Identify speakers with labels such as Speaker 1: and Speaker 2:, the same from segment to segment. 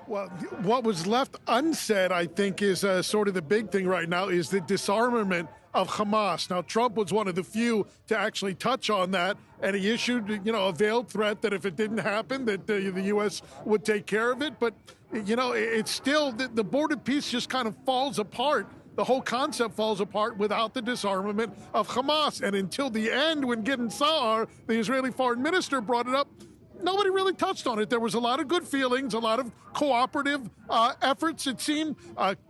Speaker 1: Well, what was left unsaid, I think, is sort of the big thing right now is the disarmament of Hamas. Now, Trump was one of the few to actually touch on that, and he issued, a veiled threat that if it didn't happen, that the U.S. would take care of it. But, it's still, the border peace just kind of falls apart. The whole concept falls apart without the disarmament of Hamas. And until the end, when Gideon Sa'ar, the Israeli foreign minister, brought it up, nobody really touched on it. There was a lot of good feelings, a lot of cooperative efforts, it seemed.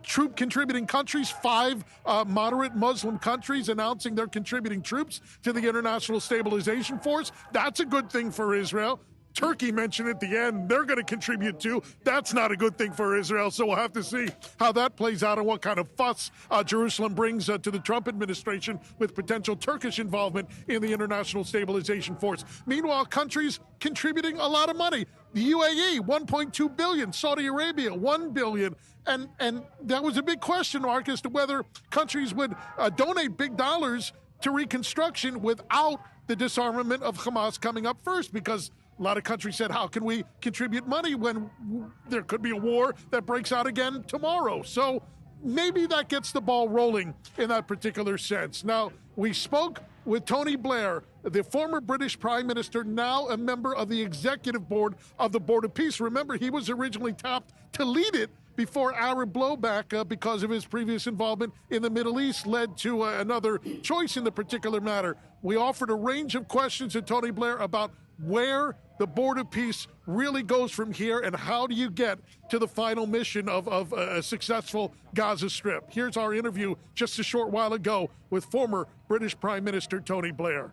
Speaker 1: Troop contributing countries, 5 moderate Muslim countries announcing they're contributing troops to the International Stabilization Force. That's a good thing for Israel. Turkey mentioned at the end they're going to contribute too. That's not a good thing for Israel, so we'll have to see how that plays out and what kind of fuss Jerusalem brings to the Trump administration with potential Turkish involvement in the International Stabilization Force. Meanwhile, countries contributing a lot of money. The UAE, $1.2 billion. Saudi Arabia, $1 billion. And that was a big question mark as to whether countries would donate big dollars to reconstruction without the disarmament of Hamas coming up first, because a lot of countries said, how can we contribute money when there could be a war that breaks out again tomorrow? So maybe that gets the ball rolling in that particular sense. Now, we spoke with Tony Blair, the former British Prime Minister, now a member of the Executive Board of the Board of Peace. Remember, he was originally tapped to lead it before Arab blowback because of his previous involvement in the Middle East led to another choice in the particular matter. We offered a range of questions to Tony Blair about where the Board of Peace really goes from here and how do you get to the final mission of a successful Gaza Strip. Here's our interview just a short while ago with former British Prime Minister Tony Blair.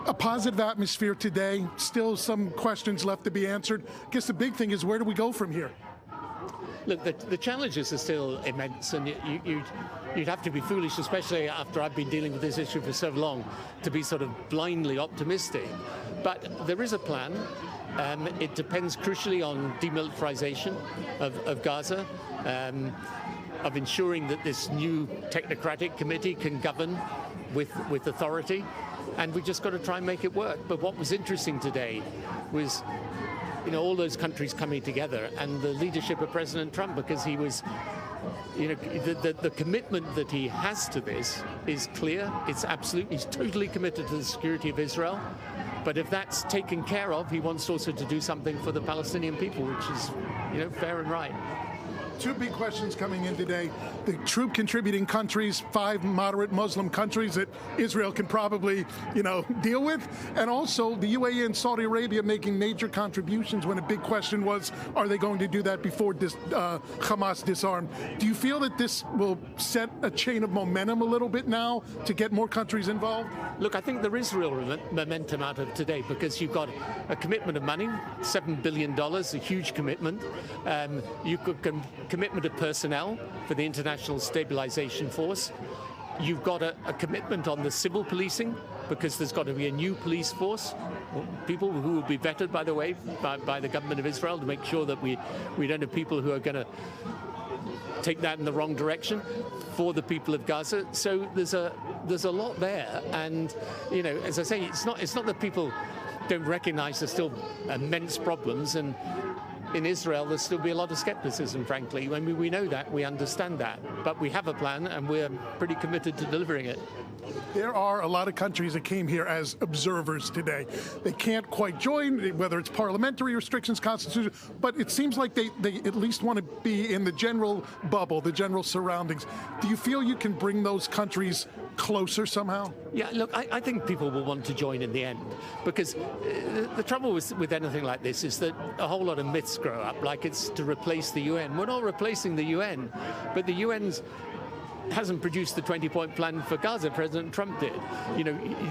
Speaker 1: A positive atmosphere today, still some questions left to be answered. I guess the big thing is, where do we go from here?
Speaker 2: Look, the challenges are still immense, and you'd have to be foolish, especially after I've been dealing with this issue for so long, to be sort of blindly optimistic. But there is a plan. It depends crucially on demilitarization of Gaza, of ensuring that this new technocratic committee can govern with authority, and we just got to try and make it work. But what was interesting today was all those countries coming together and the leadership of President Trump, because he was, the commitment that he has to this is clear. It's absolutely, he's totally committed to the security of Israel. But if that's taken care of, he wants also to do something for the Palestinian people, which is, fair and right.
Speaker 1: Two big questions coming in today. The troop contributing countries, 5 moderate Muslim countries that Israel can probably, deal with. And also the UAE and Saudi Arabia making major contributions when a big question was, are they going to do that before Hamas disarmed? Do you feel that this will set a chain of momentum a little bit now to get more countries involved?
Speaker 2: Look, I think there is real momentum out of today, because you've got a commitment of money, $7 billion, a huge commitment. You could commitment of personnel for the International Stabilization Force. You've got a commitment on the civil policing, because there's got to be a new police force, people who will be vetted, by the way, by the government of Israel, to make sure that we don't have people who are going to take that in the wrong direction for the people of Gaza. So there's a lot there, and as I say, it's not that people don't recognize there's still immense problems, and in Israel, there'll still be a lot of skepticism, frankly. When we know that, we understand that. But we have a plan, and we're pretty committed to delivering it.
Speaker 1: There are a lot of countries that came here as observers today. They can't quite join, whether it's parliamentary restrictions, constitution, but it seems like they at least want to be in the general bubble, the general surroundings. Do you feel you can bring those countries closer somehow?
Speaker 2: Yeah, look, I think people will want to join in the end, because the trouble with anything like this is that a whole lot of myths grow up, like it's to replace the UN. We're not replacing the UN, but the UN's hasn't produced the 20-point plan for Gaza. President Trump did.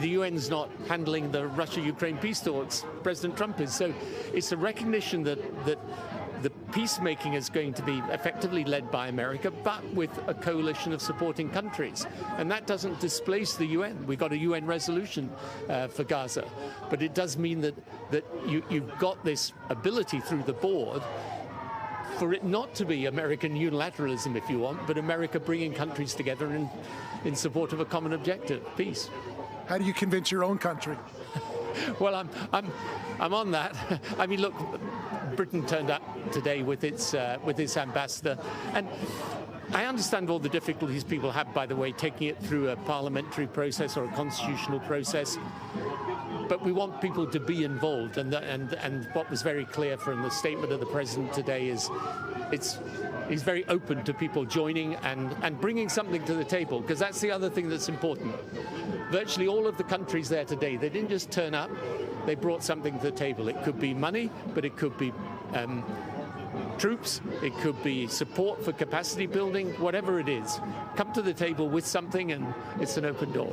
Speaker 2: The UN's not handling the Russia-Ukraine peace talks. President Trump is. So it's a recognition that the peacemaking is going to be effectively led by America, but with a coalition of supporting countries. And that doesn't displace the UN. We've got a UN resolution for Gaza. But it does mean that you've got this ability through the board for it not to be American unilateralism, if you want, but America bringing countries together in support of a common objective, peace.
Speaker 1: How do you convince your own country?
Speaker 2: Well, I'm on that. I mean, look, Britain turned up today with its ambassador, and I understand all the difficulties people have, by the way, taking it through a parliamentary process or a constitutional process. But we want people to be involved, and what was very clear from the statement of the president today is he's very open to people joining and bringing something to the table, because that's the other thing that's important. Virtually all of the countries there today, they didn't just turn up, they brought something to the table. It could be money, but it could be troops, it could be support for capacity building, whatever it is. Come to the table with something and it's an open door.